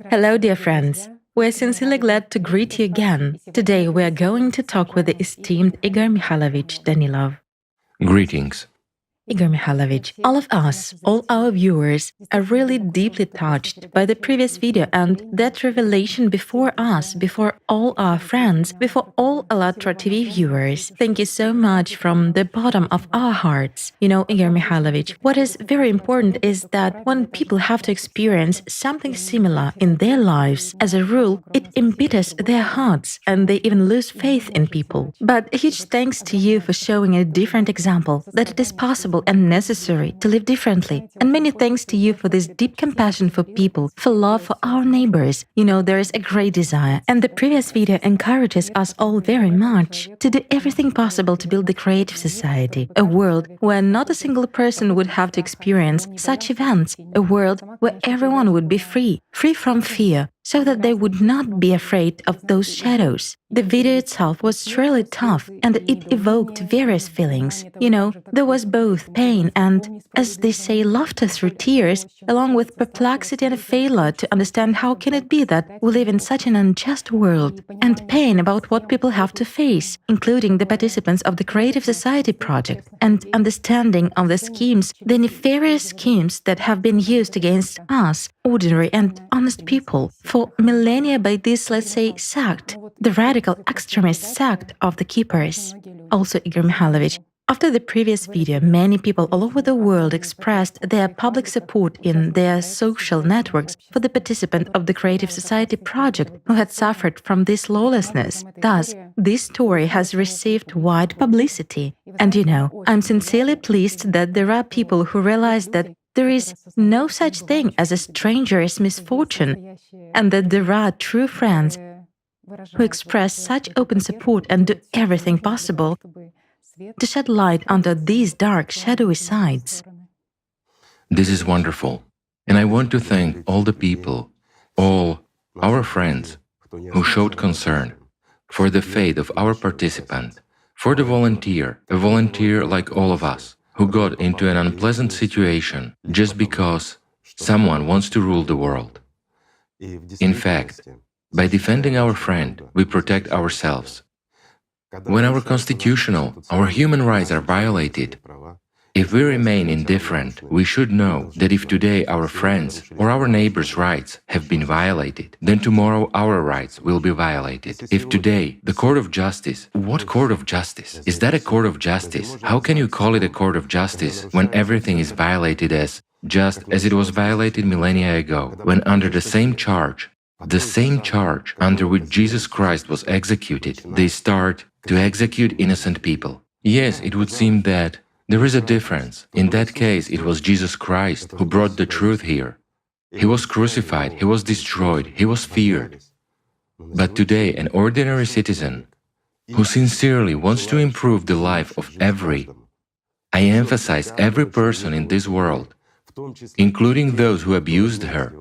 Hello, dear friends. We're sincerely glad to greet you again. Today, we are going to talk with the esteemed Igor Mikhailovich Danilov. Greetings. Igor Mikhailovich, all of us, all our viewers, are really deeply touched by the previous video and that revelation before us, before all our friends, before all Allat TV viewers. Thank you so much from the bottom of our hearts. You know, Igor Mikhailovich, what is very important is that when people have to experience something similar in their lives, as a rule, it embitters their hearts and they even lose faith in people. But a huge thanks to you for showing a different example, that it is possible and necessary to live differently. And many thanks to you for this deep compassion for people, for love for our neighbors. You know, there is a great desire, and the previous video encourages us all very much to do everything possible to build a creative society, a world where not a single person would have to experience such events, a world where everyone would be free, free from fear, so that they would not be afraid of those shadows. The video itself was really tough and it evoked various feelings. You know, there was both pain and, as they say, laughter through tears, along with perplexity and failure to understand how can it be that we live in such an unjust world, and pain about what people have to face, including the participants of the Creative Society project, and understanding of the schemes, the nefarious schemes that have been used against us, ordinary and honest people, for millennia by this, let's say, sect, the radical extremist sect of the keepers. Also, Igor Mikhailovich, after the previous video, many people all over the world expressed their public support in their social networks for the participant of the Creative Society project who had suffered from this lawlessness. Thus, this story has received wide publicity. And you know, I'm sincerely pleased that there are people who realize that there is no such thing as a stranger's misfortune, and that there are true friends who express such open support and do everything possible to shed light onto these dark, shadowy sides. This is wonderful. And I want to thank all the people, all our friends who showed concern for the fate of our participant, for the volunteer, a volunteer like all of us, who got into an unpleasant situation just because someone wants to rule the world. In fact, by defending our friend, we protect ourselves. When our constitutional, our human rights are violated, if we remain indifferent, we should know that if today our friends or our neighbors' rights have been violated, then tomorrow our rights will be violated. If today the court of justice, what court of justice? Is that a court of justice? How can you call it a court of justice when everything is violated just as it was violated millennia ago, when under the same charge under which Jesus Christ was executed, they start to execute innocent people? Yes, it would seem that there is a difference. In that case, it was Jesus Christ who brought the truth here. He was crucified, he was destroyed, he was feared. But today, an ordinary citizen who sincerely wants to improve the life of I emphasize every person in this world, including those who abused her,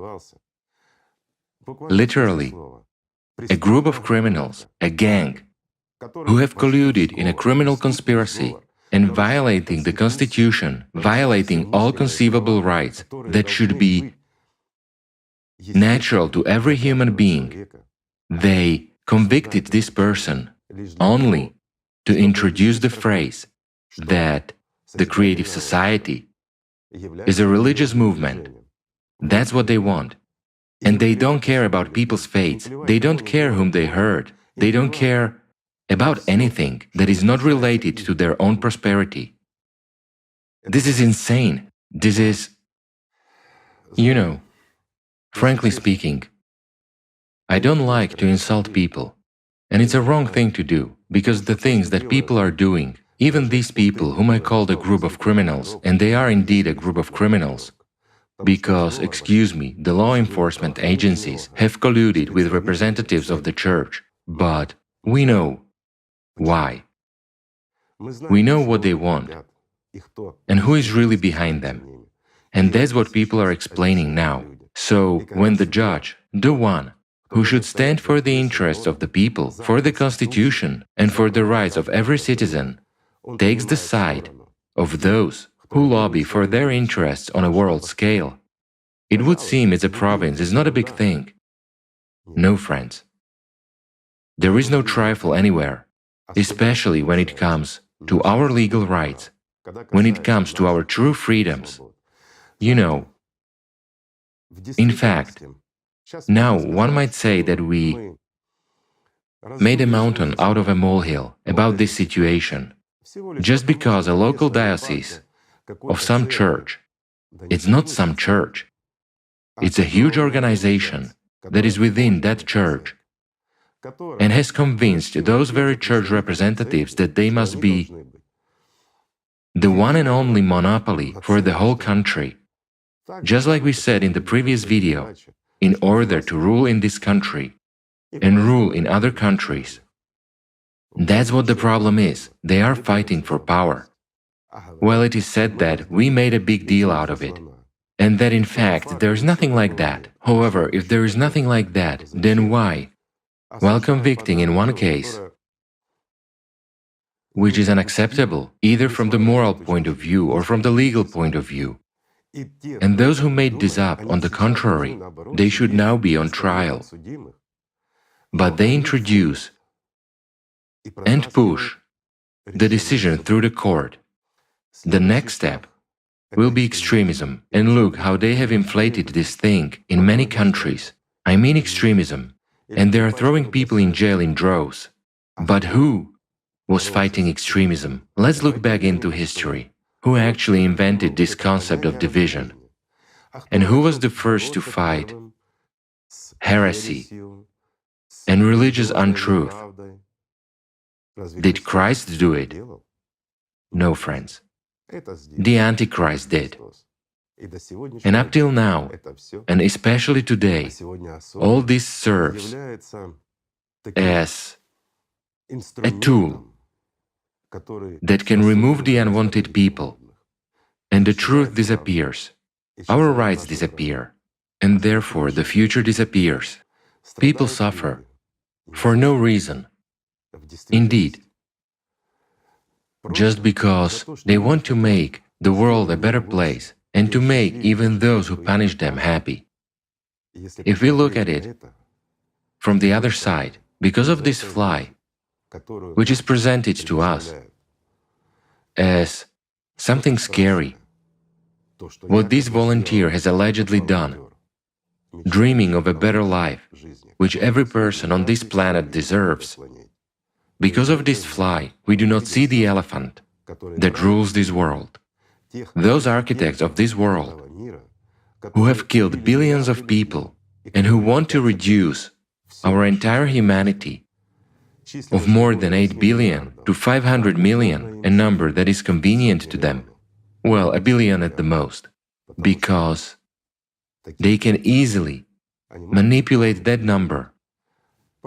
literally, a group of criminals, a gang, who have colluded in a criminal conspiracy and violating the Constitution, violating all conceivable rights that should be natural to every human being. They convicted this person only to introduce the phrase that the Creative Society is a religious movement. That's what they want. And they don't care about people's fates, they don't care whom they hurt, they don't care about anything that is not related to their own prosperity. This is insane. This is, you know, frankly speaking, I don't like to insult people. And it's a wrong thing to do, because the things that people are doing, even these people whom I called a group of criminals, and they are indeed a group of criminals, because, excuse me, the law enforcement agencies have colluded with representatives of the church, but we know why. We know what they want and who is really behind them. And that's what people are explaining now. So, when the judge, the one who should stand for the interests of the people, for the Constitution and for the rights of every citizen, takes the side of those who lobby for their interests on a world scale, it would seem it's a province is not a big thing. No, friends. There is no trifle anywhere, especially when it comes to our legal rights, when it comes to our true freedoms. You know, in fact, now one might say that we made a mountain out of a molehill about this situation, just because a local diocese of some church, it's not some church, it's a huge organization that is within that church and has convinced those very church representatives that they must be the one and only monopoly for the whole country. Just like we said in the previous video, in order to rule in this country and rule in other countries. That's what the problem is. They are fighting for power. Well, it is said that we made a big deal out of it, and that in fact there is nothing like that. However, if there is nothing like that, then why, while convicting in one case, which is unacceptable either from the moral point of view or from the legal point of view, and those who made this up, on the contrary, they should now be on trial, but they introduce and push the decision through the court. The next step will be extremism, and look how they have inflated this thing in many countries. I mean extremism, and they are throwing people in jail in droves. But who was fighting extremism? Let's look back into history. Who actually invented this concept of division? And who was the first to fight heresy and religious untruth? Did Christ do it? No, friends. The Antichrist did. And up till now, and especially today, all this serves as a tool that can remove the unwanted people, and the truth disappears. Our rights disappear, and therefore the future disappears. People suffer for no reason. Indeed, just because they want to make the world a better place and to make even those who punish them happy. If we look at it from the other side, because of this fly, which is presented to us as something scary, what this volunteer has allegedly done, dreaming of a better life, which every person on this planet deserves. Because of this fly, we do not see the elephant that rules this world. Those architects of this world, who have killed billions of people and who want to reduce our entire humanity of more than 8 billion to 500 million, a number that is convenient to them, well, a billion at the most, because they can easily manipulate that number,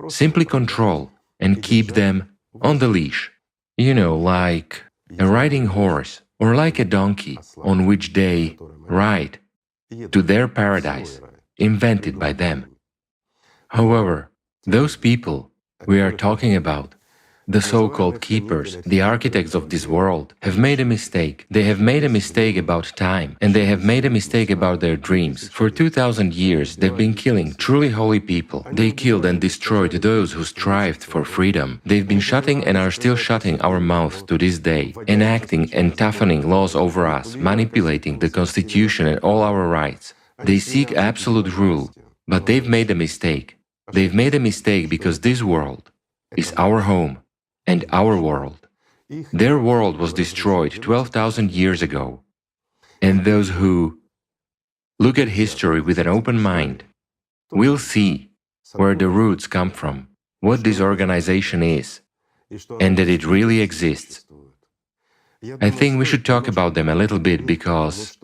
simply control and keep them on the leash, you know, like a riding horse or like a donkey on which they ride to their paradise, invented by them. However, those people we are talking about, the so-called keepers, the architects of this world, have made a mistake. They have made a mistake about time, and they have made a mistake about their dreams. For 2000 years, they've been killing truly holy people. They killed and destroyed those who strived for freedom. They've been shutting and are still shutting our mouths to this day, enacting and toughening laws over us, manipulating the constitution and all our rights. They seek absolute rule, but they've made a mistake. They've made a mistake because this world is our home and our world. Their world was destroyed 12,000 years ago. And those who look at history with an open mind will see where the roots come from, what this organization is, and that it really exists. I think we should talk about them a little bit because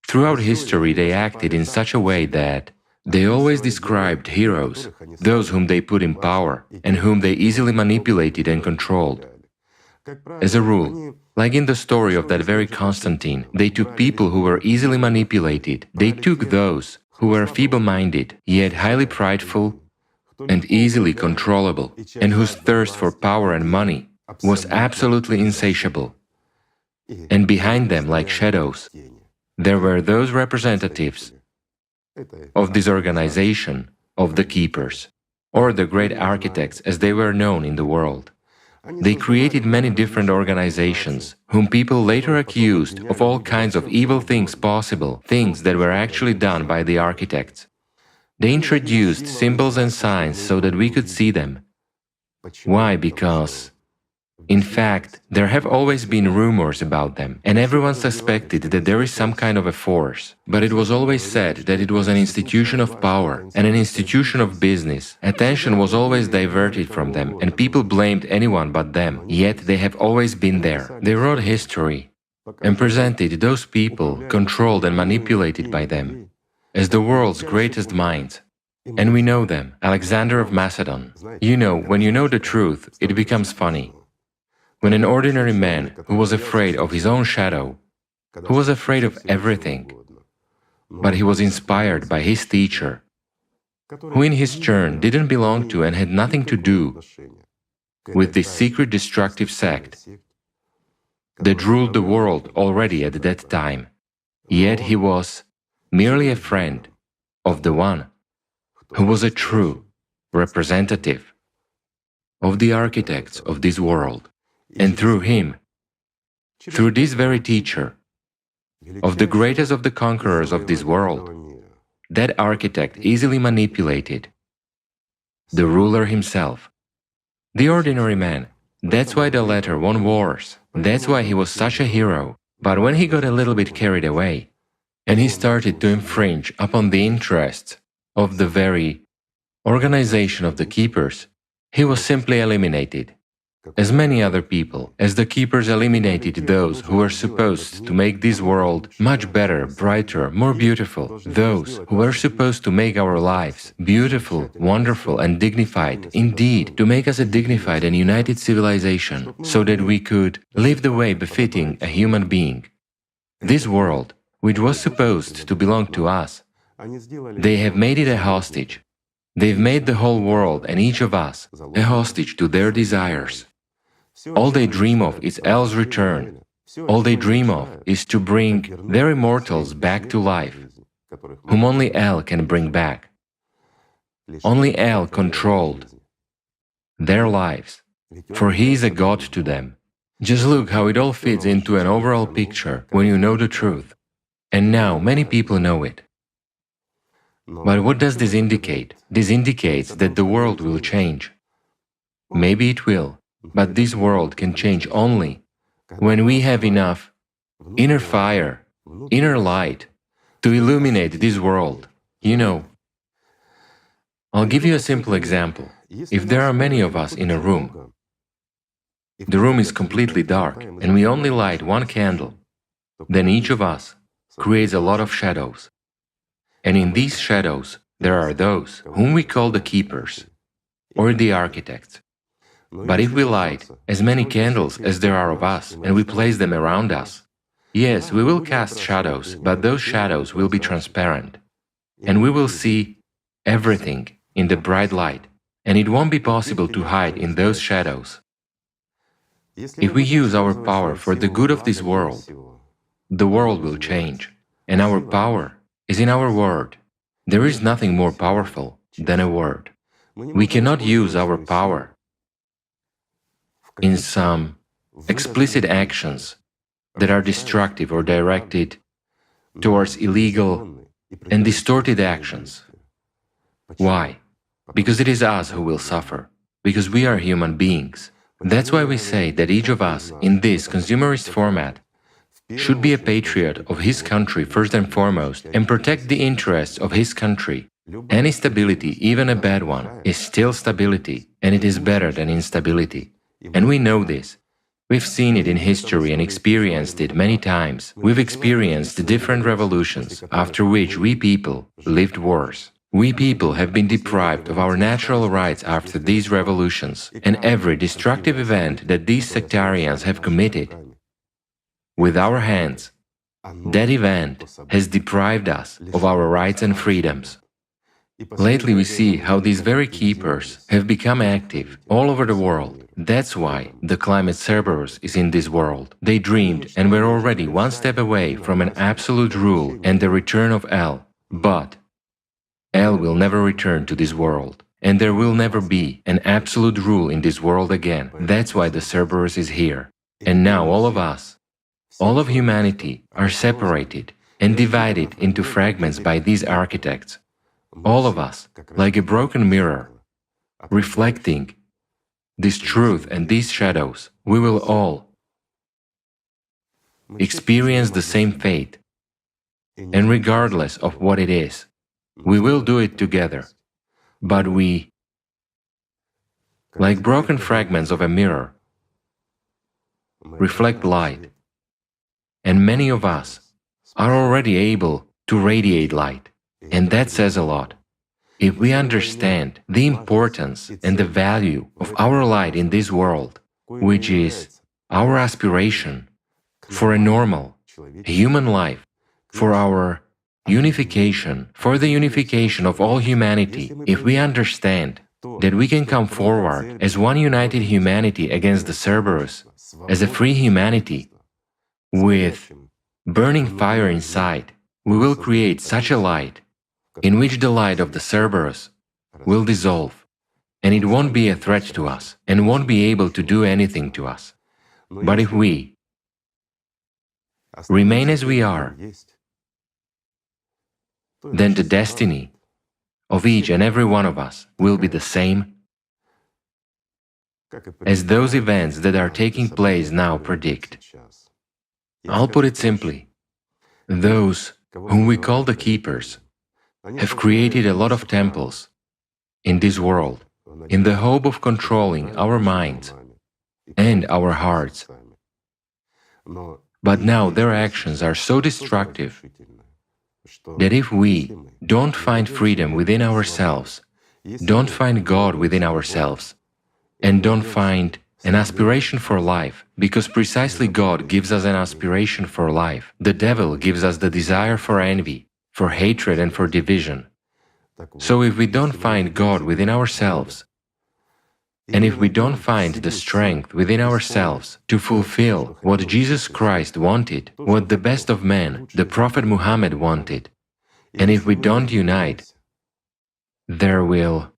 throughout history they acted in such a way that they always described heroes, those whom they put in power and whom they easily manipulated and controlled. As a rule, like in the story of that very Constantine, they took people who were easily manipulated. They took those who were feeble-minded, yet highly prideful and easily controllable, and whose thirst for power and money was absolutely insatiable. And behind them, like shadows, there were those representatives of this organization, of the keepers, or the great architects as they were known in the world. They created many different organizations, whom people later accused of all kinds of evil things possible, things that were actually done by the architects. They introduced symbols and signs so that we could see them. Why? Because, in fact, there have always been rumors about them, and everyone suspected that there is some kind of a force. But it was always said that it was an institution of power and an institution of business. Attention was always diverted from them, and people blamed anyone but them. Yet they have always been there. They wrote history and presented those people controlled and manipulated by them as the world's greatest minds. And we know them, Alexander of Macedon. You know, when you know the truth, it becomes funny. When an ordinary man who was afraid of his own shadow, who was afraid of everything, but he was inspired by his teacher, who in his turn didn't belong to and had nothing to do with this secret destructive sect that ruled the world already at that time, yet he was merely a friend of the one who was a true representative of the architects of this world. And through him, through this very teacher, of the greatest of the conquerors of this world, that architect easily manipulated the ruler himself, the ordinary man. That's why the latter won wars. That's why he was such a hero. But when he got a little bit carried away, and he started to infringe upon the interests of the very organization of the keepers, he was simply eliminated. As many other people, as the keepers eliminated those who were supposed to make this world much better, brighter, more beautiful, those who were supposed to make our lives beautiful, wonderful and dignified, indeed, to make us a dignified and united civilization, so that we could live the way befitting a human being. This world, which was supposed to belong to us, they have made it a hostage. They've made the whole world and each of us a hostage to their desires. All they dream of is El's return. All they dream of is to bring their immortals back to life, whom only El can bring back. Only El controlled their lives, for he is a god to them. Just look how it all fits into an overall picture when you know the truth. And now many people know it. But what does this indicate? This indicates that the world will change. Maybe it will, but this world can change only when we have enough inner fire, inner light to illuminate this world. You know, I'll give you a simple example. If there are many of us in a room, the room is completely dark and we only light one candle, then each of us creates a lot of shadows. And in these shadows, there are those whom we call the keepers or the architects. But if we light as many candles as there are of us and we place them around us, yes, we will cast shadows, but those shadows will be transparent. And we will see everything in the bright light, and it won't be possible to hide in those shadows. If we use our power for the good of this world, the world will change, and our power is in our word. There is nothing more powerful than a word. We cannot use our power in some explicit actions that are destructive or directed towards illegal and distorted actions. Why? Because it is us who will suffer, because we are human beings. That's why we say that each of us in this consumerist format should be a patriot of his country first and foremost and protect the interests of his country. Any stability, even a bad one, is still stability, and it is better than instability. And we know this. We've seen it in history and experienced it many times. We've experienced different revolutions, after which we people lived wars. We people have been deprived of our natural rights after these revolutions, and every destructive event that these sectarians have committed with our hands, that event has deprived us of our rights and freedoms. Lately we see how these very keepers have become active all over the world. That's why the climate Cerberus is in this world. They dreamed and were already one step away from an absolute rule and the return of El. But Hell will never return to this world. And there will never be an absolute rule in this world again. That's why the Cerberus is here. And now all of us, all of humanity, are separated and divided into fragments by these architects. All of us, like a broken mirror, reflecting this truth and these shadows, we will all experience the same fate. And regardless of what it is, we will do it together. But we, like broken fragments of a mirror, reflect light. And many of us are already able to radiate light. And that says a lot. If we understand the importance and the value of our light in this world, which is our aspiration for a normal human life, for our unification, for the unification of all humanity, if we understand that we can come forward as one united humanity against the Cerberus, as a free humanity, with burning fire inside, we will create such a light in which the light of the Cerberus will dissolve, and it won't be a threat to us, and won't be able to do anything to us. But if we remain as we are, then the destiny of each and every one of us will be the same as those events that are taking place now predict. I'll put it simply. Those whom we call the keepers have created a lot of temples in this world in the hope of controlling our minds and our hearts. But now their actions are so destructive that if we don't find freedom within ourselves, don't find God within ourselves, and don't find an aspiration for life, because precisely God gives us an aspiration for life, the devil gives us the desire for envy, for hatred and for division. So if we don't find God within ourselves, and if we don't find the strength within ourselves to fulfill what Jesus Christ wanted, what the best of men, the Prophet Mohammed wanted, and if we don't unite, there will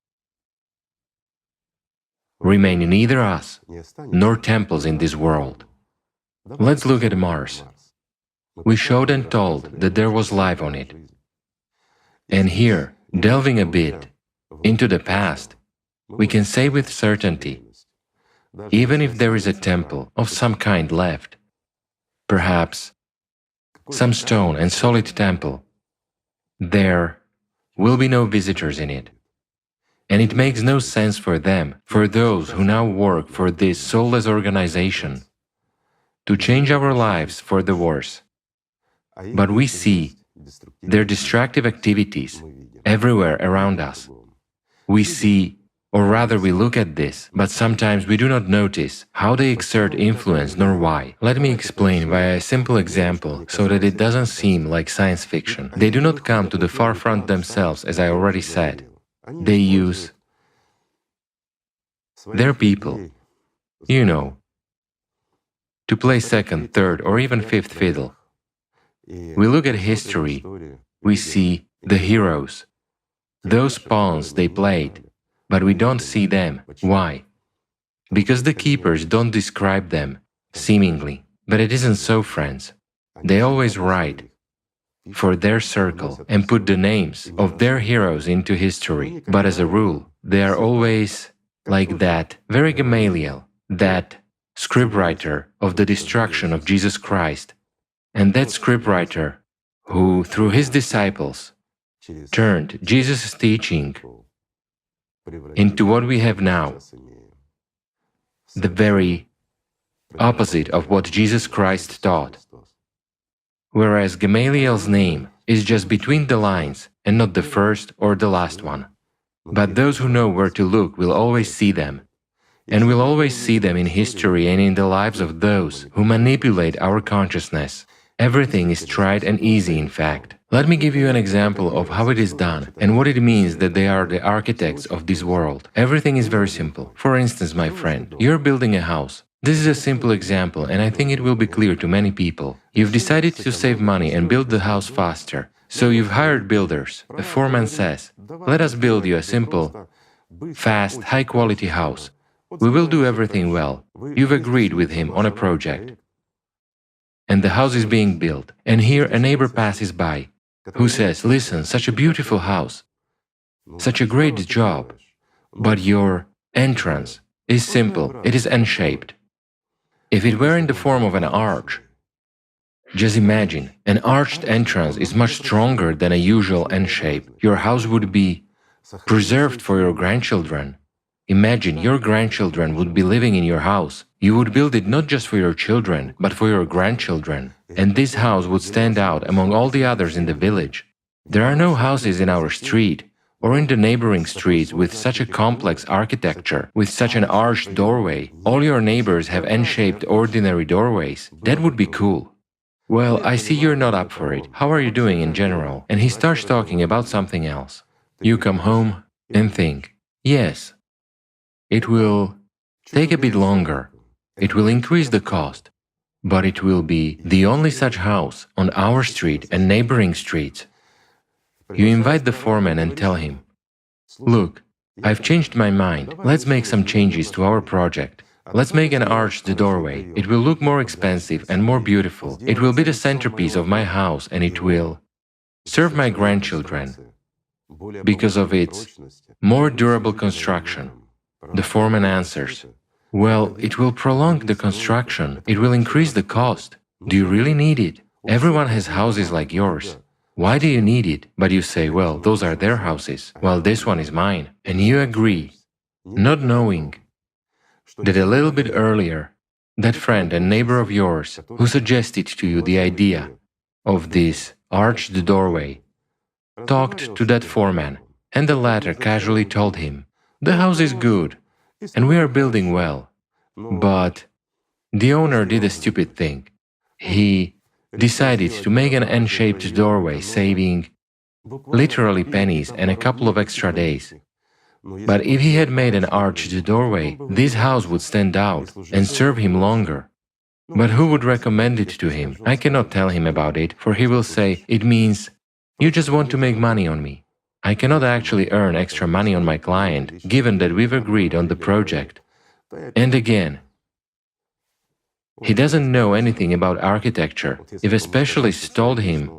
remain neither us nor temples in this world. Let's look at Mars. We showed and told that there was life on it. And here, delving a bit into the past, we can say with certainty, even if there is a temple of some kind left, perhaps some stone and solid temple, there will be no visitors in it. And it makes no sense for them, for those who now work for this soulless organization, to change our lives for the worse. But we see their destructive activities everywhere around us. We see, or rather we look at this, but sometimes we do not notice how they exert influence nor why. Let me explain via a simple example so that it doesn't seem like science fiction. They do not come to the forefront themselves, as I already said. They use their people, you know, to play second, third, or even fifth fiddle. We look at history, we see the heroes, those pawns they played, but we don't see them. Why? Because the keepers don't describe them, seemingly. But it isn't so, friends. They always write for their circle and put the names of their heroes into history. But as a rule, they are always like that very Gamaliel, that scriptwriter of the destruction of Jesus Christ. And that scriptwriter who, through his disciples, turned Jesus' teaching into what we have now, the very opposite of what Jesus Christ taught. Whereas Gamaliel's name is just between the lines and not the first or the last one. But those who know where to look will always see them. And will always see them in history and in the lives of those who manipulate our consciousness. Everything is tried and easy, in fact. Let me give you an example of how it is done and what it means that they are the architects of this world. Everything is very simple. For instance, my friend, you're building a house. This is a simple example, and I think it will be clear to many people. You've decided to save money and build the house faster. So you've hired builders. A foreman says, "Let us build you a simple, fast, high-quality house. We will do everything well." You've agreed with him on a project. And the house is being built. And here a neighbor passes by who says, "Listen, such a beautiful house, such a great job, but your entrance is simple, it is N-shaped. If it were in the form of an arch, just imagine, an arched entrance is much stronger than a usual N-shape. Your house would be preserved for your grandchildren. Imagine your grandchildren would be living in your house. You would build it not just for your children, but for your grandchildren. And this house would stand out among all the others in the village. There are no houses in our street or in the neighboring streets with such a complex architecture, with such an arched doorway. All your neighbors have N-shaped ordinary doorways. That would be cool. Well, I see you're not up for it. How are you doing in general?" And he starts talking about something else. You come home and think, yes, it will take a bit longer. It will increase the cost. But it will be the only such house on our street and neighboring streets. You invite the foreman and tell him, "Look, I've changed my mind. Let's make some changes to our project. Let's make an arched doorway. It will look more expensive and more beautiful. It will be the centerpiece of my house and it will serve my grandchildren because of its more durable construction." The foreman answers, "Well, it will prolong the construction. It will increase the cost. Do you really need it? Everyone has houses like yours. Why do you need it?" But you say, "Well, those are their houses, while this one is mine." And you agree, not knowing that a little bit earlier, that friend and neighbor of yours who suggested to you the idea of this arched doorway talked to that foreman, and the latter casually told him, "The house is good, and we are building well." But the owner did a stupid thing. He decided to make an N-shaped doorway, saving literally pennies and a couple of extra days. But if he had made an arched doorway, this house would stand out and serve him longer. But who would recommend it to him? I cannot tell him about it, for he will say, "It means you just want to make money on me." I cannot actually earn extra money on my client, given that we've agreed on the project. And again, he doesn't know anything about architecture. If a specialist told him,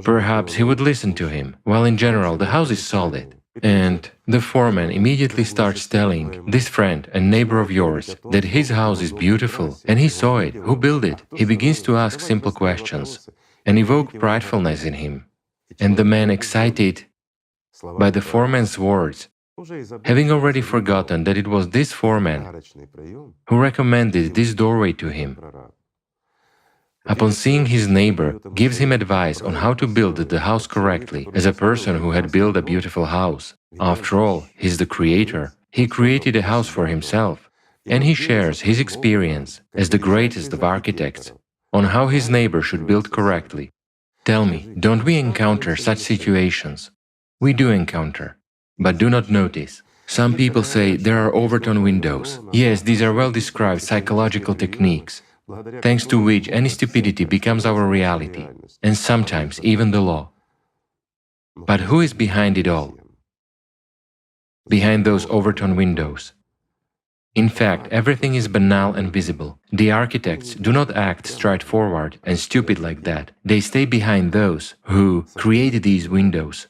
perhaps he would listen to him, while in general the house is solid. And the foreman immediately starts telling this friend and neighbor of yours that his house is beautiful, and he saw it. Who built it? He begins to ask simple questions and evoke pridefulness in him. And the man, excited by the foreman's words, having already forgotten that it was this foreman who recommended this doorway to him, upon seeing his neighbor, gives him advice on how to build the house correctly, as a person who had built a beautiful house. After all, he's the creator. He created a house for himself, and he shares his experience as the greatest of architects on how his neighbor should build correctly. Tell me, don't we encounter such situations? We do encounter, but do not notice. Some people say there are Overton windows. Yes, these are well-described psychological techniques, thanks to which any stupidity becomes our reality, and sometimes even the law. But who is behind it all? Behind those Overton windows? In fact, everything is banal and visible. The architects do not act straightforward and stupid like that. They stay behind those who created these windows,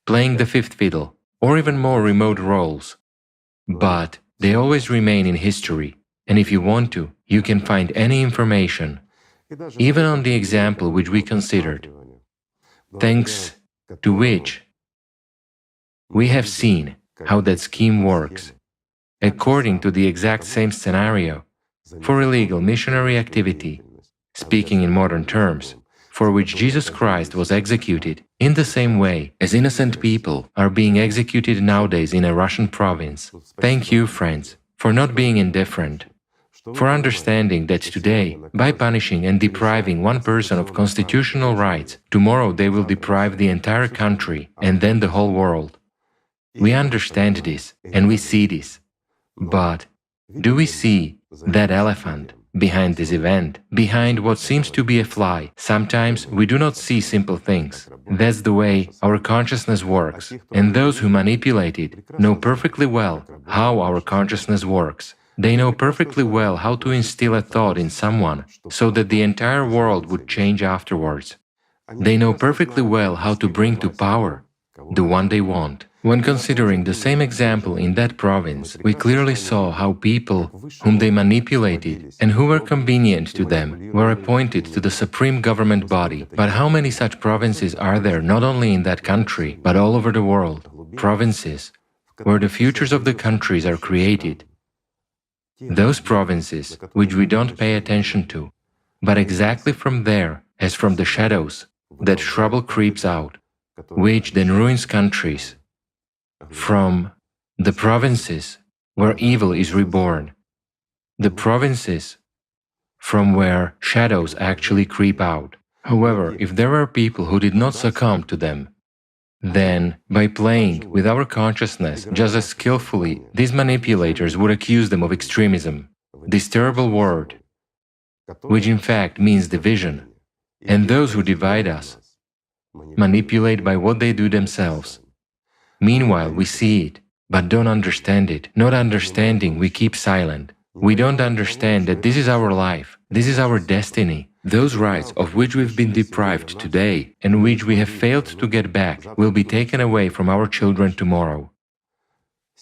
playing the fifth fiddle, or even more remote roles. But they always remain in history, and if you want to, you can find any information, even on the example which we considered, thanks to which we have seen how that scheme works, according to the exact same scenario for illegal missionary activity, speaking in modern terms, for which Jesus Christ was executed in the same way as innocent people are being executed nowadays in a Russian province. Thank you, friends, for not being indifferent, for understanding that today, by punishing and depriving one person of constitutional rights, tomorrow they will deprive the entire country and then the whole world. We understand this and we see this. But do we see that elephant behind this event, behind what seems to be a fly. Sometimes we do not see simple things. That's the way our consciousness works, and those who manipulate it know perfectly well how our consciousness works. They know perfectly well how to instill a thought in someone so that the entire world would change afterwards. They know perfectly well how to bring to power the one they want. When considering the same example in that province, we clearly saw how people whom they manipulated and who were convenient to them were appointed to the supreme government body. But how many such provinces are there not only in that country, but all over the world? Provinces where the futures of the countries are created. Those provinces which we don't pay attention to, but exactly from there, as from the shadows, that trouble creeps out, which then ruins countries. From the provinces where evil is reborn, the provinces from where shadows actually creep out. However, if there are people who did not succumb to them, then, by playing with our consciousness just as skillfully, these manipulators would accuse them of extremism, this terrible word, which in fact means division. And those who divide us manipulate by what they do themselves. Meanwhile, we see it, but don't understand it. Not understanding, we keep silent. We don't understand that this is our life, this is our destiny. Those rights of which we've been deprived today and which we have failed to get back will be taken away from our children tomorrow.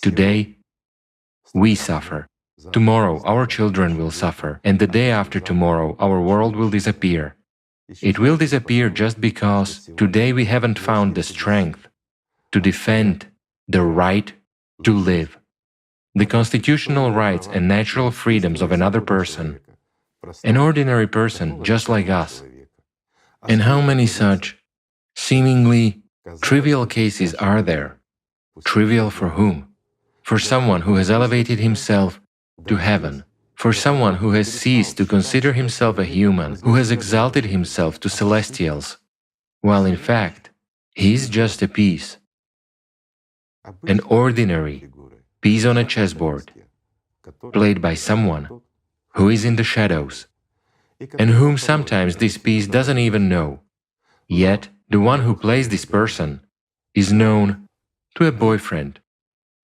Today, we suffer. Tomorrow, our children will suffer, and the day after tomorrow, our world will disappear. It will disappear just because today we haven't found the strength to defend the right to live, the constitutional rights and natural freedoms of another person, an ordinary person just like us. And how many such seemingly trivial cases are there? Trivial for whom? For someone who has elevated himself to heaven, for someone who has ceased to consider himself a human, who has exalted himself to celestials, while in fact he is just a piece, an ordinary piece on a chessboard, played by someone who is in the shadows, and whom sometimes this piece doesn't even know. Yet, the one who plays this person is known to a boyfriend.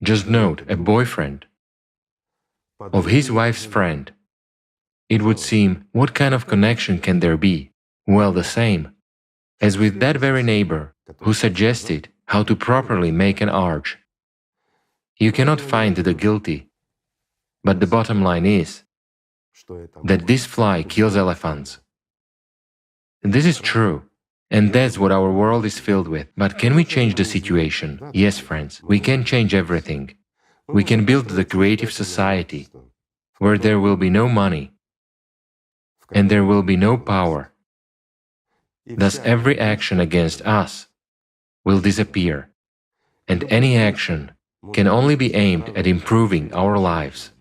Just note, a boyfriend of his wife's friend. It would seem, what kind of connection can there be? Well, the same as with that very neighbor who suggested how to properly make an arch. You cannot find the guilty, but the bottom line is that this fly kills elephants. This is true, and that's what our world is filled with. But can we change the situation? Yes, friends, we can change everything. We can build the creative society where there will be no money and there will be no power. Thus, every action against us will disappear, and any action can only be aimed at improving our lives.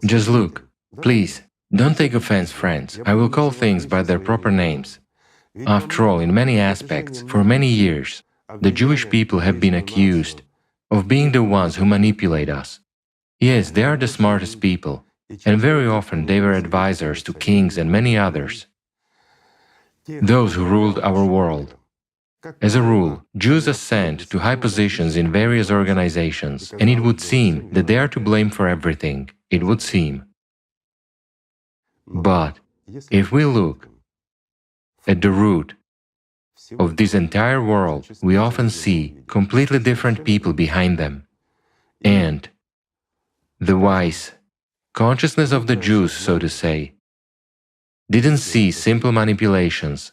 Just look. Please, don't take offense, friends. I will call things by their proper names. After all, in many aspects, for many years, the Jewish people have been accused of being the ones who manipulate us. Yes, they are the smartest people, and very often they were advisors to kings and many others, those who ruled our world. As a rule, Jews ascend to high positions in various organizations, and it would seem that they are to blame for everything. It would seem. But if we look at the root of this entire world, we often see completely different people behind them. And the wise consciousness of the Jews, so to say, didn't see simple manipulations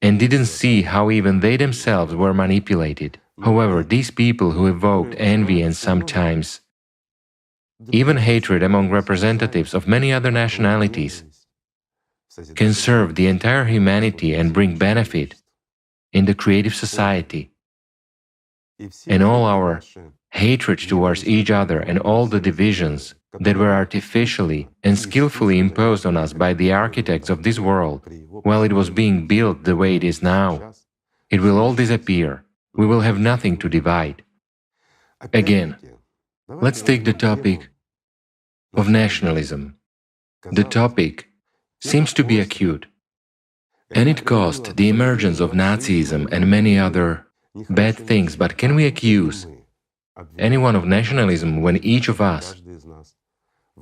and didn't see how even they themselves were manipulated. However, these people who evoked envy and sometimes even hatred among representatives of many other nationalities can serve the entire humanity and bring benefit in the creative society. And all our hatred towards each other and all the divisions that were artificially and skillfully imposed on us by the architects of this world while it was being built the way it is now, it will all disappear. We will have nothing to divide. Again, let's take the topic of nationalism. The topic seems to be acute, and it caused the emergence of Nazism and many other bad things, but can we accuse anyone of nationalism when each of us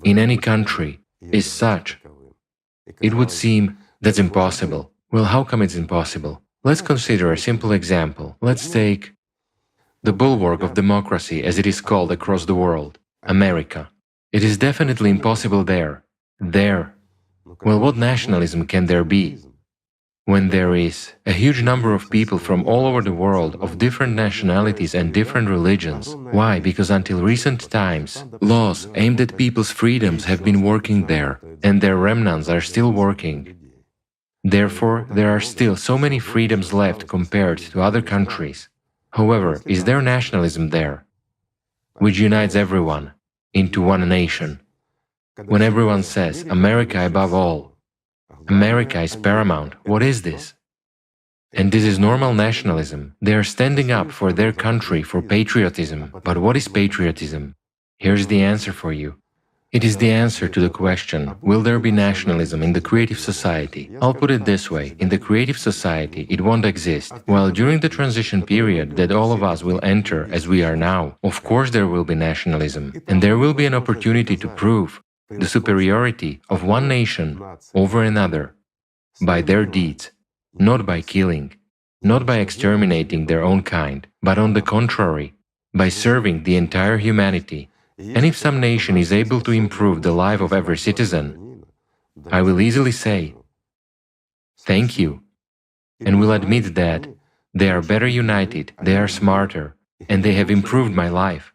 in any country is such? It would seem that's impossible. Well, how come it's impossible? Let's consider a simple example. Let's take the bulwark of democracy, as it is called across the world, America. It is definitely impossible there. There. Well, what nationalism can there be when there is a huge number of people from all over the world of different nationalities and different religions? Why? Because until recent times, laws aimed at people's freedoms have been working there, and their remnants are still working. Therefore, there are still so many freedoms left compared to other countries. However, is there nationalism there, which unites everyone into one nation? When everyone says, America above all, America is paramount, what is this? And this is normal nationalism. They are standing up for their country, for patriotism. But what is patriotism? Here's the answer for you. It is the answer to the question, will there be nationalism in the creative society? I'll put it this way, in the creative society it won't exist. While during the transition period that all of us will enter as we are now, of course there will be nationalism, and there will be an opportunity to prove the superiority of one nation over another by their deeds, not by killing, not by exterminating their own kind, but on the contrary, by serving the entire humanity. And if some nation is able to improve the life of every citizen, I will easily say, thank you, and will admit that they are better united, they are smarter, and they have improved my life.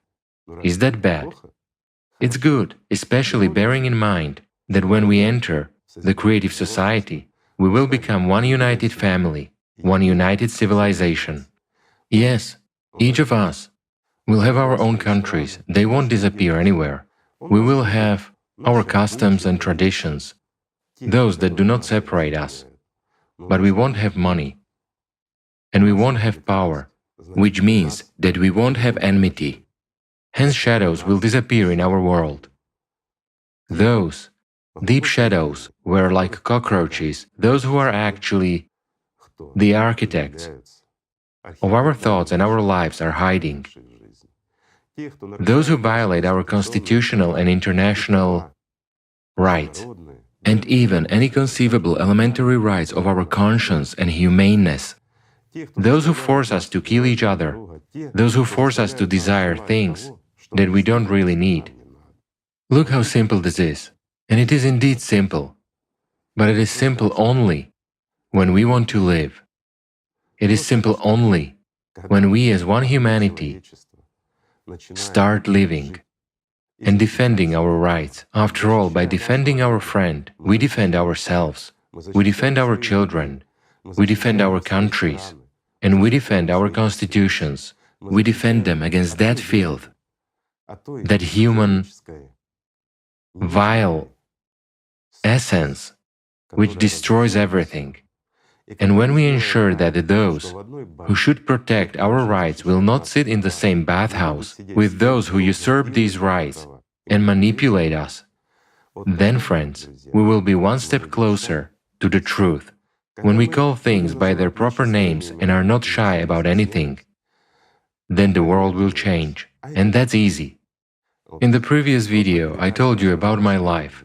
Is that bad? It's good, especially bearing in mind that when we enter the creative society, we will become one united family, one united civilization. Yes, each of us we'll have our own countries, they won't disappear anywhere. We will have our customs and traditions, those that do not separate us. But we won't have money, and we won't have power, which means that we won't have enmity. Hence shadows will disappear in our world. Those deep shadows were like cockroaches, those who are actually the architects of our thoughts and our lives are hiding. Those who violate our constitutional and international rights, and even any conceivable elementary rights of our conscience and humaneness, those who force us to kill each other, those who force us to desire things that we don't really need. Look how simple this is. And it is indeed simple. But it is simple only when we want to live. It is simple only when we as one humanity start living and defending our rights. After all, by defending our friend, we defend ourselves, we defend our children, we defend our countries, and we defend our constitutions. We defend them against that filth, that human, vile essence which destroys everything. And when we ensure that those who should protect our rights will not sit in the same bathhouse with those who usurp these rights and manipulate us, then, friends, we will be one step closer to the truth. When we call things by their proper names and are not shy about anything, then the world will change, and that's easy. In the previous video, I told you about my life,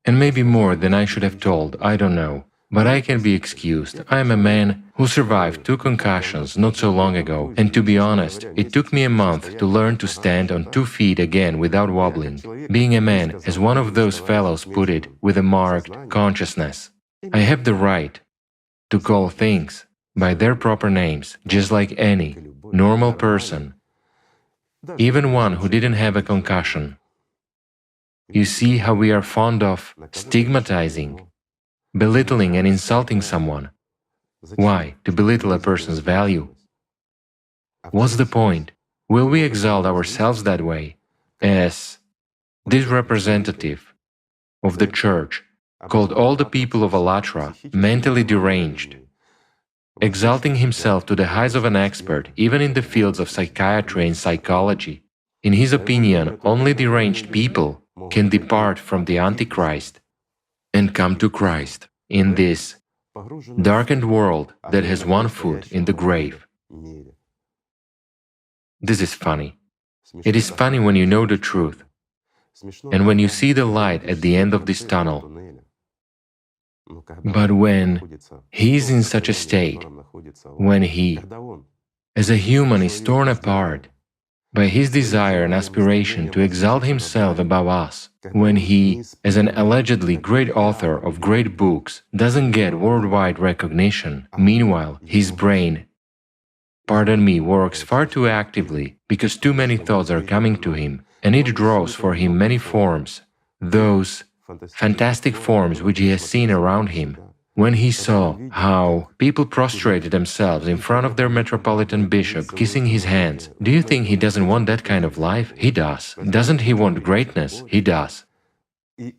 and maybe more than I should have told, I don't know. But I can be excused. I am a man who survived 2 concussions not so long ago, and to be honest, it took me a month to learn to stand on 2 feet again without wobbling. Being a man, as one of those fellows put it, with a marked consciousness. I have the right to call things by their proper names, just like any normal person, even one who didn't have a concussion. You see how we are fond of stigmatizing, belittling and insulting someone. Why? To belittle a person's value. What's the point? Will we exalt ourselves that way? As this representative of the church called all the people of Allat mentally deranged, exalting himself to the heights of an expert even in the fields of psychiatry and psychology. In his opinion, only deranged people can depart from the Antichrist. and come to Christ in this darkened world that has one foot in the grave. This is funny. It is funny when you know the truth, and when you see the light at the end of this tunnel. But when he is in such a state, when he, as a human, is torn apart by his desire and aspiration to exalt himself above us, when he, as an allegedly great author of great books, doesn't get worldwide recognition, meanwhile his brain, pardon me, works far too actively because too many thoughts are coming to him, and it draws for him many forms, those fantastic forms which he has seen around him. When he saw how people prostrated themselves in front of their metropolitan bishop, kissing his hands, do you think he doesn't want that kind of life? He does. Doesn't he want greatness? He does.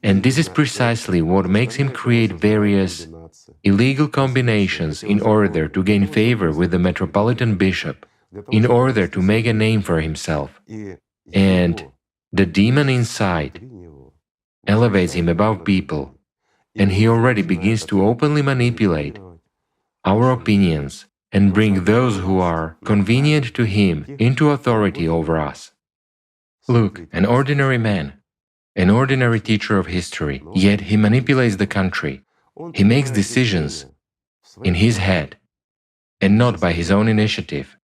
And this is precisely what makes him create various illegal combinations in order to gain favor with the metropolitan bishop, in order to make a name for himself. And the demon inside elevates him above people, and he already begins to openly manipulate our opinions and bring those who are convenient to him into authority over us. Look, an ordinary man, an ordinary teacher of history, yet he manipulates the country. He makes decisions in his head, and not by his own initiative,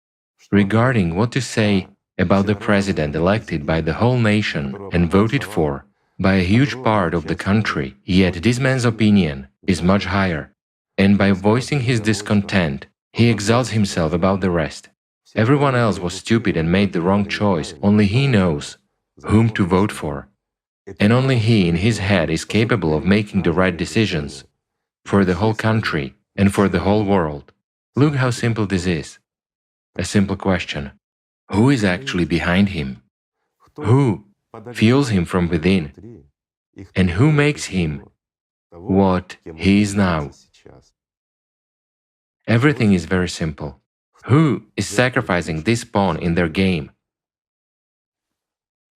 regarding what to say about the president elected by the whole nation and voted for by a huge part of the country, yet this man's opinion is much higher, and by voicing his discontent, he exalts himself above the rest. Everyone else was stupid and made the wrong choice, only he knows whom to vote for, and only he in his head is capable of making the right decisions for the whole country and for the whole world. Look how simple this is. A simple question. Who is actually behind him? Who fuels him from within? And who makes him what he is now? Everything is very simple. Who is sacrificing this pawn in their game?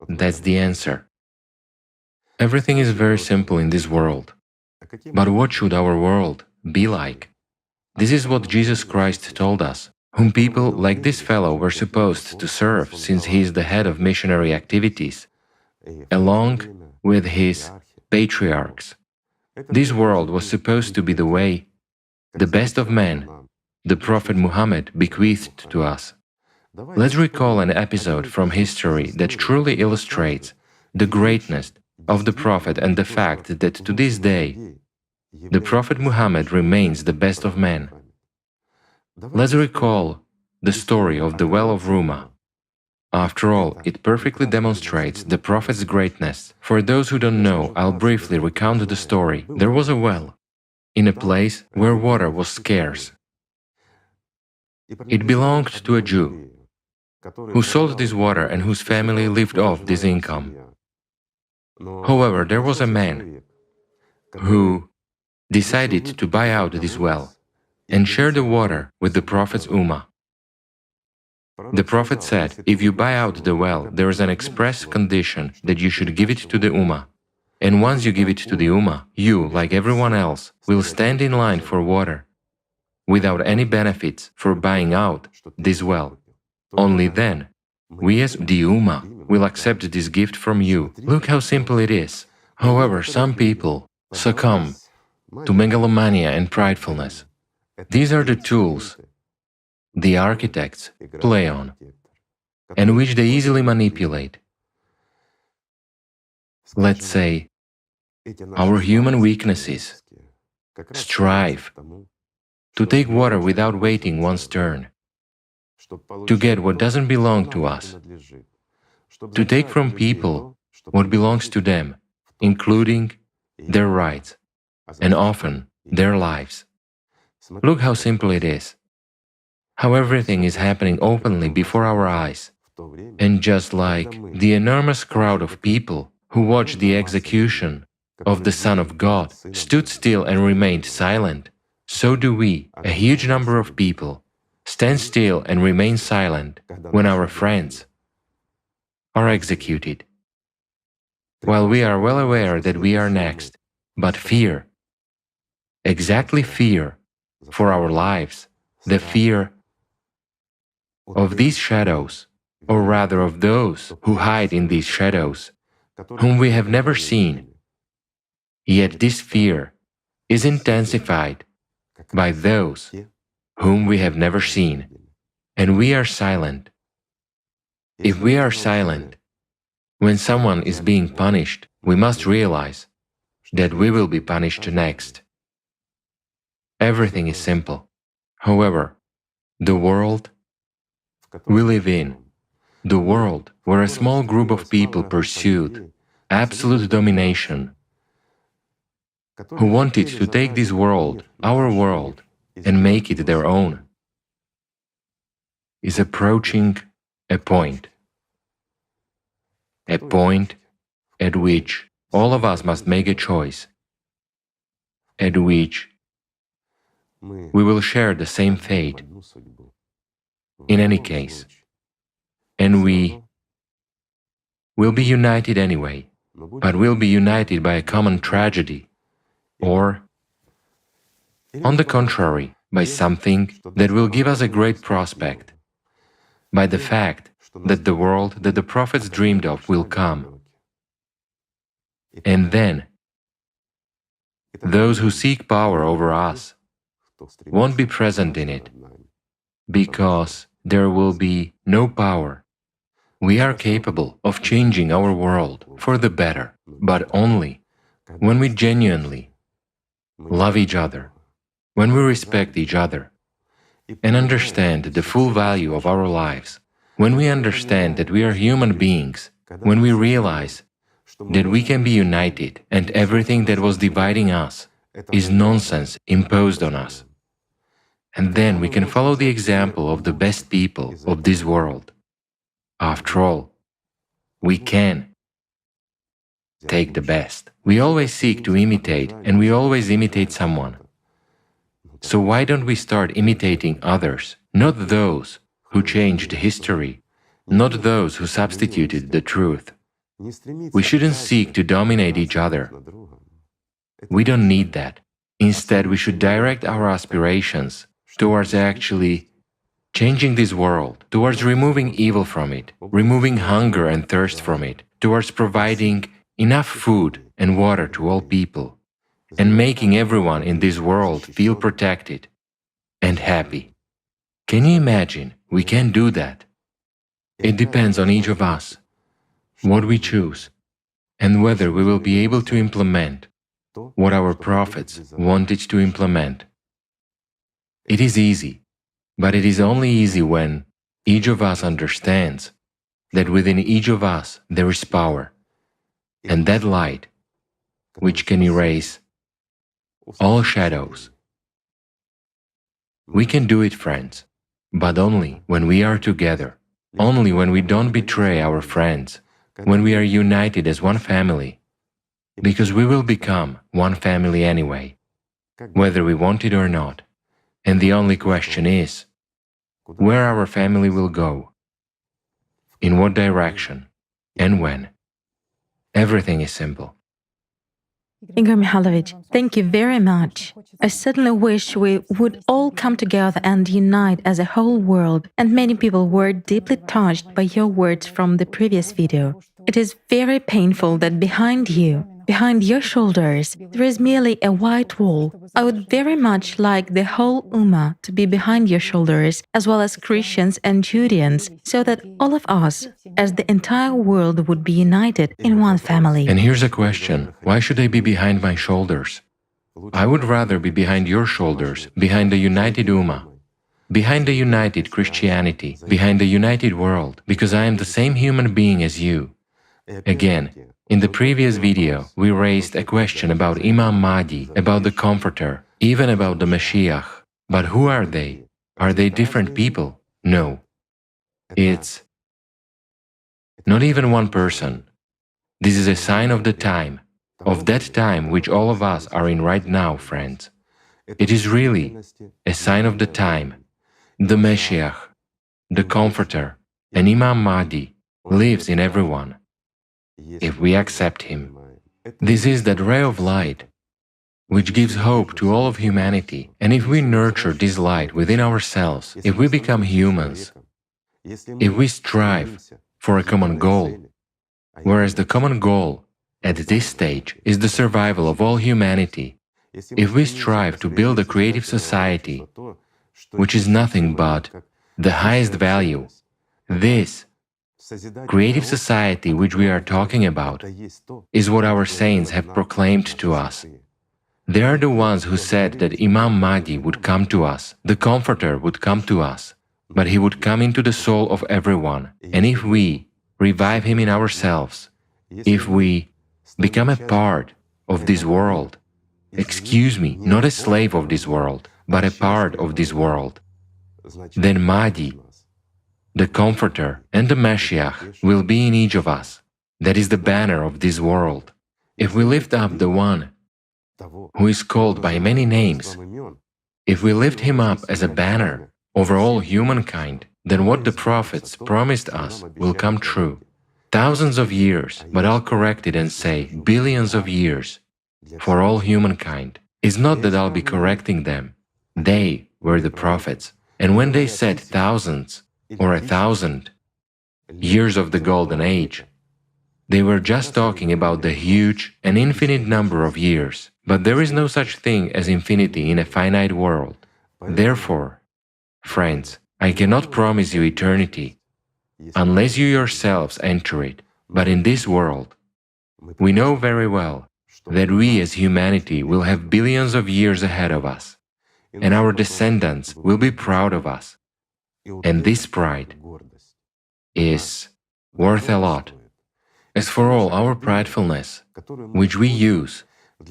That's the answer. Everything is very simple in this world. But what should our world be like? This is what Jesus Christ told us, whom people like this fellow were supposed to serve, since he is the head of missionary activities, along with his patriarchs. This world was supposed to be the way the best of men, the Prophet Mohammed, bequeathed to us. Let's recall an episode from history that truly illustrates the greatness of the Prophet and the fact that to this day, the Prophet Muhammad remains the best of men. Let's recall the story of the well of Ruma. After all, it perfectly demonstrates the Prophet's greatness. For those who don't know, I'll briefly recount the story. There was a well in a place where water was scarce. It belonged to a Jew who sold this water and whose family lived off this income. However, there was a man who decided to buy out this well and share the water with the Prophet's Ummah. The Prophet said, if you buy out the well, there is an express condition that you should give it to the Ummah. And once you give it to the Ummah, you, like everyone else, will stand in line for water, without any benefits for buying out this well. Only then, we as the Ummah will accept this gift from you. Look how simple it is. However, some people succumb to megalomania and pridefulness. These are the tools the architects play on, and which they easily manipulate. Let's say, our human weaknesses strive to take water without waiting one's turn, to get what doesn't belong to us, to take from people what belongs to them, including their rights, and often their lives. Look how simple it is, how everything is happening openly before our eyes. And just like the enormous crowd of people who watched the execution of the Son of God stood still and remained silent, so do we, a huge number of people, stand still and remain silent when our friends are executed, while we are well aware that we are next. but fear. Exactly fear for our lives, the fear of these shadows, or rather of those who hide in these shadows, whom we have never seen. Yet this fear is intensified by those whom we have never seen, and we are silent. If we are silent, when someone is being punished, we must realize that we will be punished next. Everything is simple. However, the world we live in, the world where a small group of people pursued absolute domination, who wanted to take this world, our world, and make it their own, is approaching a point at which all of us must make a choice, at which we will share the same fate in any case, and we will be united anyway, but we'll be united by a common tragedy, or, on the contrary, by something that will give us a great prospect, by the fact that the world that the prophets dreamed of will come. And then, those who seek power over us won't be present in it, because there will be no power. We are capable of changing our world for the better, but only when we genuinely love each other, when we respect each other, and understand the full value of our lives, when we understand that we are human beings, when we realize that we can be united and everything that was dividing us is nonsense imposed on us. And then we can follow the example of the best people of this world. After all, we can take the best. We always seek to imitate, and we always imitate someone. So why don't we start imitating others, not those who changed history, not those who substituted the truth? We shouldn't seek to dominate each other. We don't need that. Instead, we should direct our aspirations towards actually changing this world, towards removing evil from it, removing hunger and thirst from it, towards providing enough food and water to all people, and making everyone in this world feel protected and happy. Can you imagine? We can do that. It depends on each of us, what we choose, and whether we will be able to implement what our prophets wanted to implement. It is easy, but it is only easy when each of us understands that within each of us there is power, and that light which can erase all shadows. We can do it, friends, but only when we are together, only when we don't betray our friends, when we are united as one family, because we will become one family anyway, whether we want it or not. And the only question is, where our family will go, in what direction, and when. Everything is simple. Igor Mikhailovich, thank you very much. I certainly wish we would all come together and unite as a whole world, and many people were deeply touched by your words from the previous video. It is very painful that behind you, behind your shoulders, there is merely a white wall. I would very much like the whole Ummah to be behind your shoulders, as well as Christians and Judeans, so that all of us, as the entire world, would be united in one family. And here's a question: why should I be behind my shoulders? I would rather be behind your shoulders, behind the united Ummah, behind the united Christianity, behind the united world, because I am the same human being as you. Again, in the previous video, we raised a question about Imam Mahdi, about the Comforter, even about the Mashiach. But who are they? Are they different people? No. It's not even one person. This is a sign of the time, of that time which all of us are in right now, friends. It is really a sign of the time. The Mashiach, the Comforter, and Imam Mahdi lives in everyone, if we accept him. This is that ray of light which gives hope to all of humanity. And if we nurture this light within ourselves, if we become humans, if we strive for a common goal, whereas the common goal at this stage is the survival of all humanity, if we strive to build a creative society, which is nothing but the highest value, this creative society which we are talking about is what our saints have proclaimed to us. They are the ones who said that Imam Mahdi would come to us, the Comforter would come to us, but he would come into the soul of everyone. And if we revive him in ourselves, if we become a part of this world, excuse me, not a slave of this world, but a part of this world, then Mahdi, the Comforter, and the Mashiach will be in each of us. That is the banner of this world. If we lift up the one who is called by many names, if we lift him up as a banner over all humankind, then what the prophets promised us will come true. Thousands of years, but I'll correct it and say billions of years for all humankind. It's not that I'll be correcting them. They were the prophets. And when they said thousands or 1,000 years of the Golden Age, they were just talking about the huge and infinite number of years. But there is no such thing as infinity in a finite world. Therefore, friends, I cannot promise you eternity unless you yourselves enter it. But in this world, we know very well that we as humanity will have billions of years ahead of us, and our descendants will be proud of us. And this pride is worth a lot. As for all our pridefulness, which we use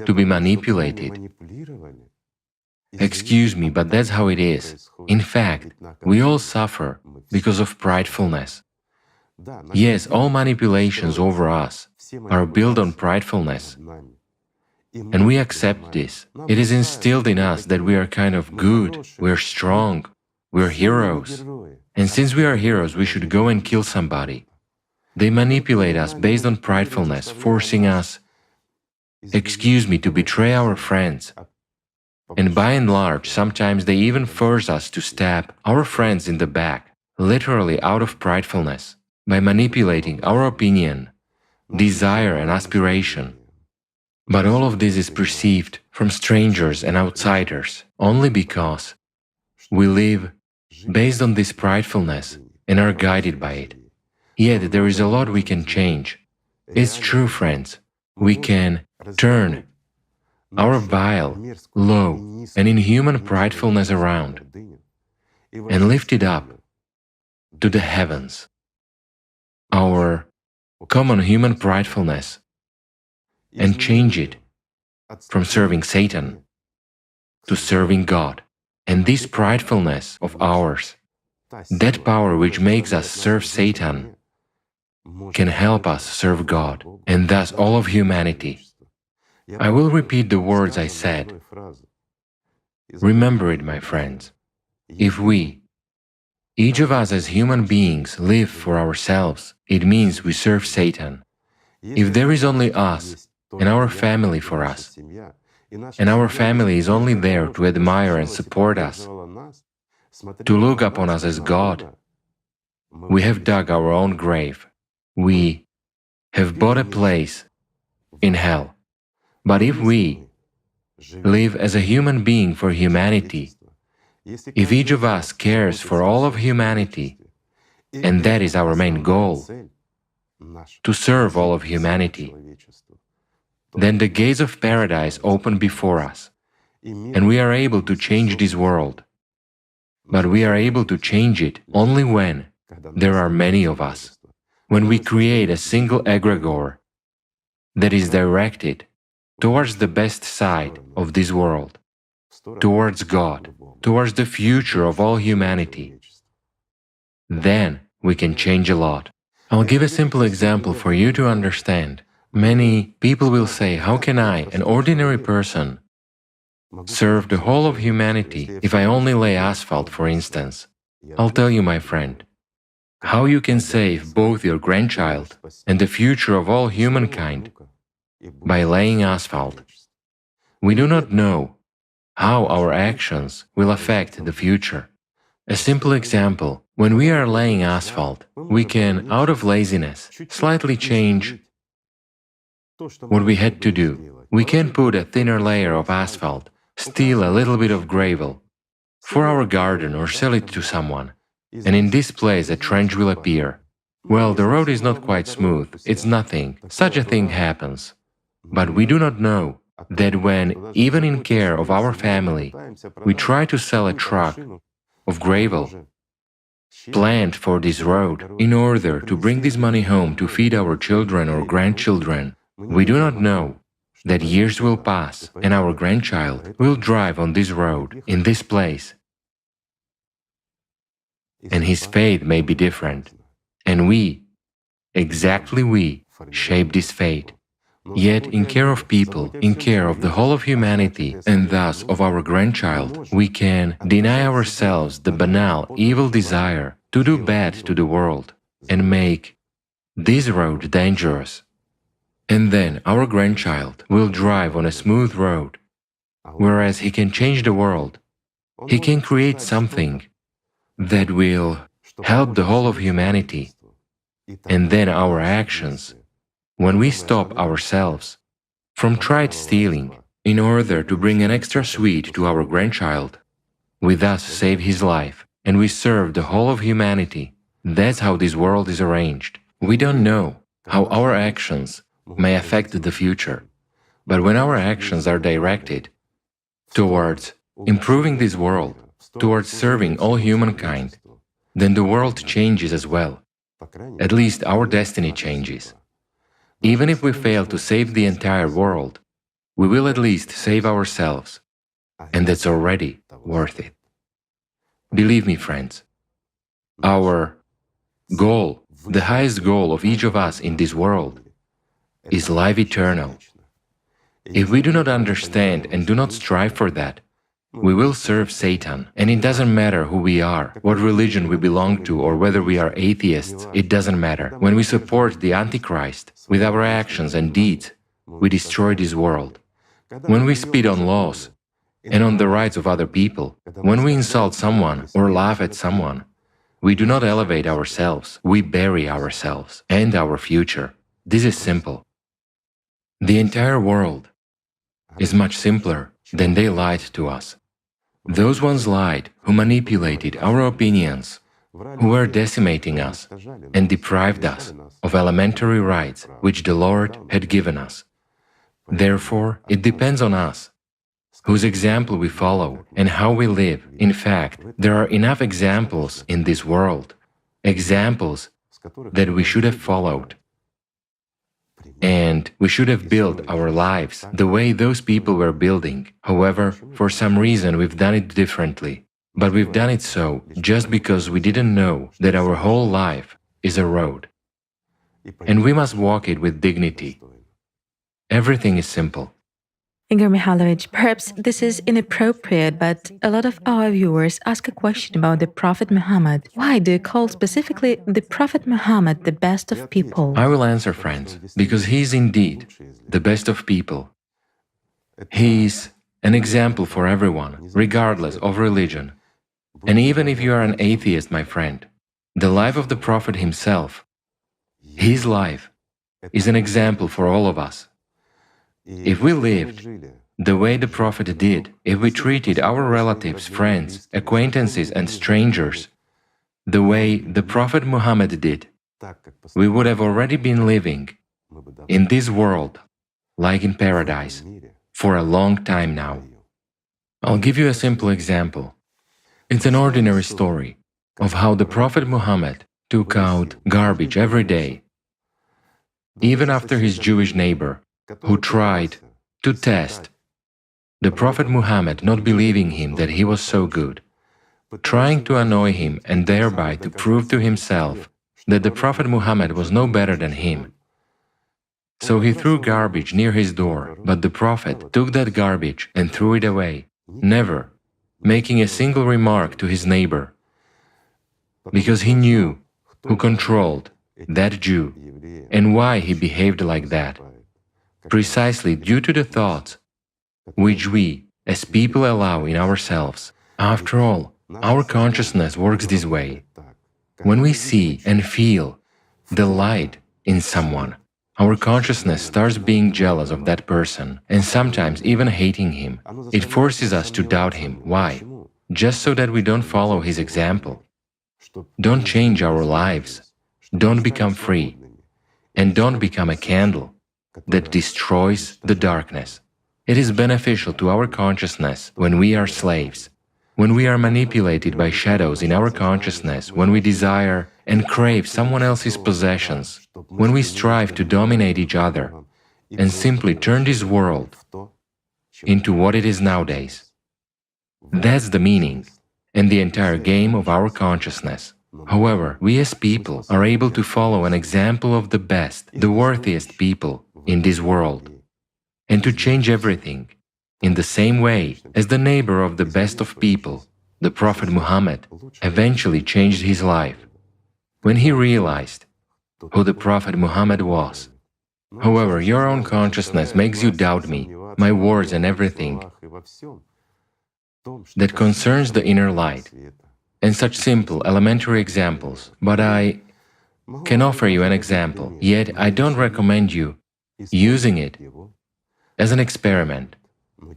to be manipulated, excuse me, but that's how it is. In fact, we all suffer because of pridefulness. Yes, all manipulations over us are built on pridefulness. And we accept this. It is instilled in us that we are kind of good, we're strong, we're heroes. And since we are heroes, we should go and kill somebody. They manipulate us based on pridefulness, forcing us, excuse me, to betray our friends. And by and large, sometimes they even force us to stab our friends in the back, literally out of pridefulness, by manipulating our opinion, desire and aspiration. But all of this is perceived from strangers and outsiders only because we live based on this pridefulness and are guided by it. Yet there is a lot we can change. It's true, friends. We can turn our vile, low, and inhuman pridefulness around and lift it up to the heavens. Our common human pridefulness, and change it from serving Satan to serving God. And this pridefulness of ours, that power which makes us serve Satan, can help us serve God, and thus all of humanity. I will repeat the words I said. Remember it, my friends. If we, each of us as human beings, live for ourselves, it means we serve Satan. If there is only us and our family for us, and our family is only there to admire and support us, to look upon us as God, we have dug our own grave. We have bought a place in hell. But if we live as a human being for humanity, if each of us cares for all of humanity, and that is our main goal, to serve all of humanity, then the gates of paradise open before us, and we are able to change this world. But we are able to change it only when there are many of us, when we create a single egregore that is directed towards the best side of this world, towards God, towards the future of all humanity. Then we can change a lot. I'll give a simple example for you to understand. Many people will say, how can I, an ordinary person, serve the whole of humanity if I only lay asphalt, for instance? I'll tell you, my friend, how you can save both your grandchild and the future of all humankind by laying asphalt. We do not know how our actions will affect the future. A simple example, when we are laying asphalt, we can, out of laziness, slightly change what we had to do. We can put a thinner layer of asphalt, steal a little bit of gravel for our garden or sell it to someone, and in this place a trench will appear. Well, the road is not quite smooth, it's nothing, such a thing happens. But we do not know that when, even in care of our family, we try to sell a truck of gravel planned for this road in order to bring this money home to feed our children or grandchildren, we do not know that years will pass and our grandchild will drive on this road, in this place, and his fate may be different. And we, exactly we, shape this fate. Yet, in care of people, in care of the whole of humanity, and thus of our grandchild, we can deny ourselves the banal, evil desire to do bad to the world and make this road dangerous. And then our grandchild will drive on a smooth road, whereas he can change the world. He can create something that will help the whole of humanity. And then our actions, when we stop ourselves from trite stealing in order to bring an extra sweet to our grandchild, we thus save his life and we serve the whole of humanity. That's how this world is arranged. We don't know how our actions may affect the future, but when our actions are directed towards improving this world, towards serving all humankind, then the world changes as well. At least our destiny changes. Even if we fail to save the entire world, we will at least save ourselves, and that's already worth it. Believe me, friends, our goal, the highest goal of each of us in this world, is life eternal. If we do not understand and do not strive for that, we will serve Satan, and it doesn't matter who we are, what religion we belong to, or whether we are atheists, it doesn't matter. When we support the Antichrist with our actions and deeds, we destroy this world. When we spit on laws and on the rights of other people, when we insult someone or laugh at someone, we do not elevate ourselves, we bury ourselves and our future. This is simple. The entire world is much simpler than they lied to us. Those ones lied who manipulated our opinions, who were decimating us and deprived us of elementary rights which the Lord had given us. Therefore, it depends on us, whose example we follow and how we live. In fact, there are enough examples in this world, examples that we should have followed. And we should have built our lives the way those people were building. However, for some reason we've done it differently. But we've done it so just because we didn't know that our whole life is a road. And we must walk it with dignity. Everything is simple. Igor Mikhailovich, perhaps this is inappropriate, but a lot of our viewers ask a question about the Prophet Muhammad. Why do you call specifically the Prophet Muhammad the best of people? I will answer, friends, because he is indeed the best of people. He is an example for everyone, regardless of religion. And even if you are an atheist, my friend, the life of the Prophet himself, his life, is an example for all of us. If we lived the way the Prophet did, if we treated our relatives, friends, acquaintances and strangers the way the Prophet Mohammed did, we would have already been living in this world like in paradise for a long time now. I'll give you a simple example. It's an ordinary story of how the Prophet Mohammed took out garbage every day, even after his Jewish neighbor, who tried to test the Prophet Muhammad, not believing him that he was so good, trying to annoy him and thereby to prove to himself that the Prophet Muhammad was no better than him. So he threw garbage near his door, but the Prophet took that garbage and threw it away, never making a single remark to his neighbor, because he knew who controlled that Jew and why he behaved like that. Precisely due to the thoughts which we, as people, allow in ourselves. After all, our consciousness works this way. When we see and feel the light in someone, our consciousness starts being jealous of that person and sometimes even hating him. It forces us to doubt him. Why? Just so that we don't follow his example, don't change our lives, don't become free, and don't become a candle that destroys the darkness. It is beneficial to our consciousness when we are slaves, when we are manipulated by shadows in our consciousness, when we desire and crave someone else's possessions, when we strive to dominate each other and simply turn this world into what it is nowadays. That's the meaning and the entire game of our consciousness. However, we as people are able to follow an example of the best, the worthiest people in this world, and to change everything in the same way as the neighbor of the best of people, the Prophet Mohammed, eventually changed his life when he realized who the Prophet Mohammed was. However, your own consciousness makes you doubt me, my words and everything that concerns the inner light, and such simple, elementary examples. But I can offer you an example, yet I don't recommend you using it as an experiment.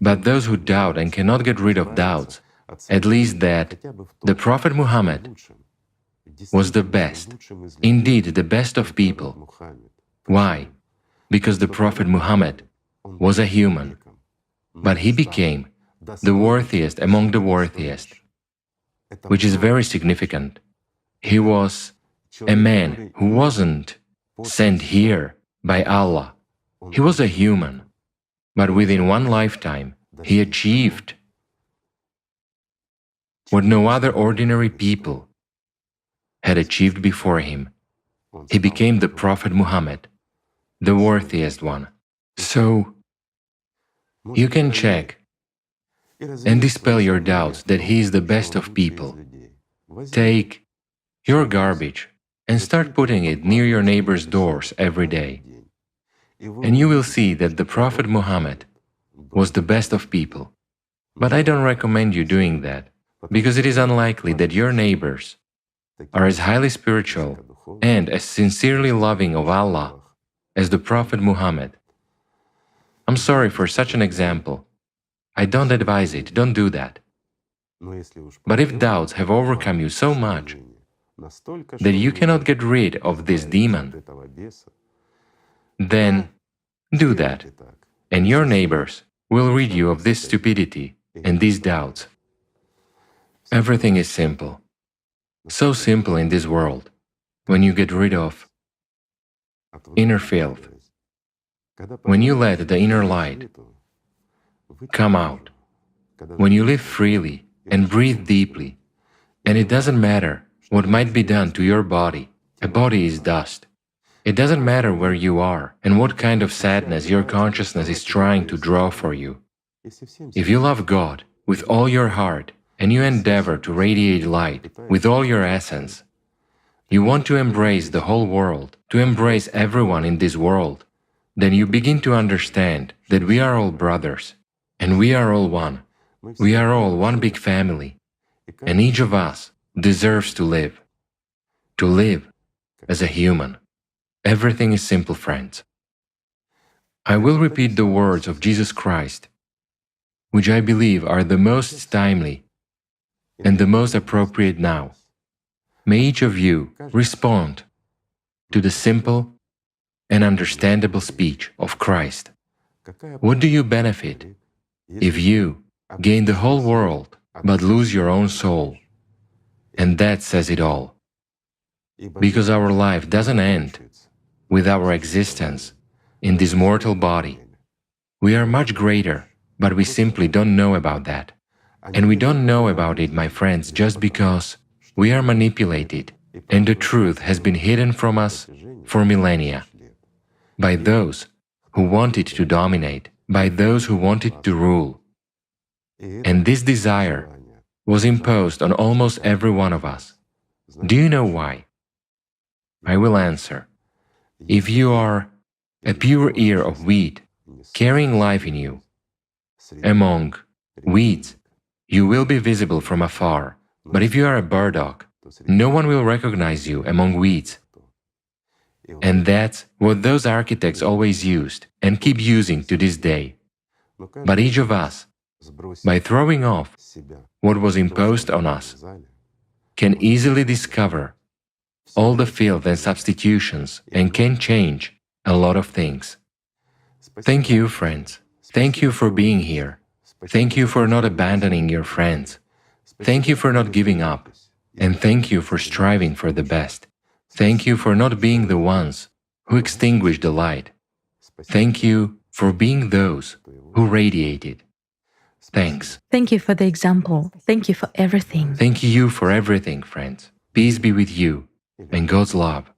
But those who doubt and cannot get rid of doubts, at least that the Prophet Muhammad was the best, indeed the best of people. Why? Because the Prophet Muhammad was a human, but he became the worthiest among the worthiest, which is very significant. He was a man who wasn't sent here by Allah. He was a human, but within one lifetime, he achieved what no other ordinary people had achieved before him. He became the Prophet Muhammad, the worthiest one. So, you can check and dispel your doubts that he is the best of people. Take your garbage and start putting it near your neighbor's doors every day. And you will see that the Prophet Muhammad was the best of people. But I don't recommend you doing that, because it is unlikely that your neighbors are as highly spiritual and as sincerely loving of Allah as the Prophet Muhammad. I'm sorry for such an example. I don't advise it, don't do that. But if doubts have overcome you so much that you cannot get rid of this demon, then do that, and your neighbors will rid you of this stupidity and these doubts. Everything is simple, so simple in this world, when you get rid of inner filth, when you let the inner light come out, when you live freely and breathe deeply, and it doesn't matter what might be done to your body. A body is dust. It doesn't matter where you are and what kind of sadness your consciousness is trying to draw for you. If you love God with all your heart and you endeavor to radiate light with all your essence, you want to embrace the whole world, to embrace everyone in this world, then you begin to understand that we are all brothers and we are all one. We are all one big family, and each of us deserves to live as a human. Everything is simple, friends. I will repeat the words of Jesus Christ, which I believe are the most timely and the most appropriate now. May each of you respond to the simple and understandable speech of Christ. What do you benefit if you gain the whole world but lose your own soul? And that says it all. Because our life doesn't end with our existence in this mortal body. We are much greater, but we simply don't know about that. And we don't know about it, my friends, just because we are manipulated and the truth has been hidden from us for millennia by those who wanted to dominate, by those who wanted to rule. And this desire was imposed on almost every one of us. Do you know why? I will answer. If you are a pure ear of wheat, carrying life in you, among weeds, you will be visible from afar, but if you are a burdock, no one will recognize you among weeds. And that's what those architects always used and keep using to this day. But each of us, by throwing off what was imposed on us, can easily discover all the filth and substitutions and can change a lot of things. Thank you, friends. Thank you for being here. Thank you for not abandoning your friends. Thank you for not giving up. And thank you for striving for the best. Thank you for not being the ones who extinguished the light. Thank you for being those who radiate it. Thanks. Thank you for the example. Thank you for everything. Thank you for everything, friends. Peace be with you, and God's love.